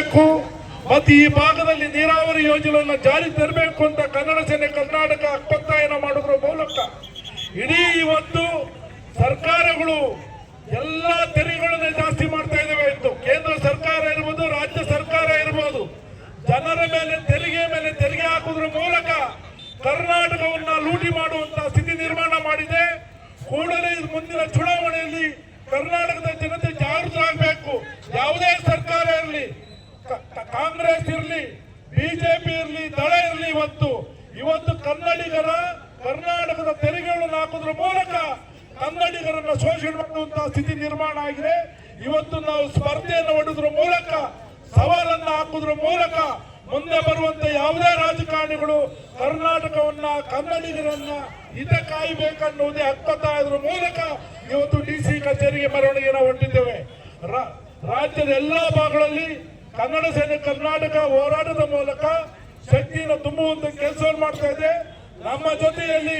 ತರಬೇಕು ಮತ್ತು ಈ ಭಾಗದಲ್ಲಿ ನೀರಾವರಿ ಯೋಜನೆಯನ್ನು ಜಾರಿ ತರಬೇಕು ಅಂತ ಕನ್ನಡ ಸೇನೆ ಕರ್ನಾಟಕ ಒತ್ತಾಯನ ಮಾಡೋದ್ರ ಮೂಲಕ ಇಡೀ ಇವತ್ತು ಸರ್ಕಾರಗಳು ಎಲ್ಲ ತೆರಿಗೆಗಳನ್ನೇ ಜಾಸ್ತಿ ಮಾಡ್ತಾ ಇದ್ದಾವೆ. ಇತ್ತು ಕೇಂದ್ರ ಸರ್ಕಾರ ಇರ್ಬೋದು, ರಾಜ್ಯ ಸರ್ಕಾರ ಇರ್ಬೋದು, ಜನರ ಮೇಲೆ ತೆರಿಗೆ ಹಾಕುವುದರ ಮೂಲಕ ಕರ್ನಾಟಕವನ್ನ ಲೂಟಿ ಮಾಡುವಂತ ಸ್ಥಿತಿ ನಿರ್ಮಾಣ ಮಾಡಿದೆ. ಕೂಡಲೇ ಮುಂದಿನ ಚುನಾವಣೆಯಲ್ಲಿ ಕರ್ನಾಟಕದ ಜನತೆ ಜಾಗೃತರಾಗಬೇಕು. ಯಾವುದೇ ಸರ್ಕಾರ ಇರಲಿ, ಕಾಂಗ್ರೆಸ್ ಇರಲಿ, ಬಿಜೆಪಿ ಇರಲಿ, ದಳ ಇರಲಿ, ಇವತ್ತು ಕನ್ನಡಿಗರ ಕರ್ನಾಟಕದ ತೆರಿಗೆಗಳನ್ನು ಹಾಕುವುದರ ಮೂಲಕ ಕನ್ನಡಿಗರನ್ನ ಶೋಷಣೆ ಮಾಡುವಂತಹ ಸ್ಥಿತಿ ನಿರ್ಮಾಣ ಆಗಿದೆ. ಇವತ್ತು ನಾವು ಸ್ಪರ್ಧೆಯನ್ನು ಒಡ್ಡುವುದರ ಮೂಲಕ, ಸವಾಲನ್ನು ಹಾಕುವುದರ ಮೂಲಕ ಮುಂದೆ ಬರುವಂತ ಯಾವುದೇ ರಾಜಕಾರಣಿಗಳು ಕರ್ನಾಟಕವನ್ನ, ಕನ್ನಡಿಗರನ್ನ ಹಿತ ಕಾಯಬೇಕನ್ನುವುದೇ ಹಕ್ಕೊತ್ತಾಯದ ಮೂಲಕ ಇವತ್ತು ಡಿಸಿ ಕಚೇರಿಗೆ ಮೆರವಣಿಗೆಯನ್ನು ಹೊರಟಿದ್ದೇವೆ. ರಾಜ್ಯದ ಎಲ್ಲಾ ಭಾಗಗಳಲ್ಲಿ ಕನ್ನಡ ಸೇನೆ ಕರ್ನಾಟಕ ಹೋರಾಟದ ಮೂಲಕ ಶಕ್ತಿಯನ್ನು ತುಂಬುವಂತ ಕೆಲಸವನ್ನು ಮಾಡ್ತಾ ಇದೆ. ನಮ್ಮ ಜೊತೆಯಲ್ಲಿ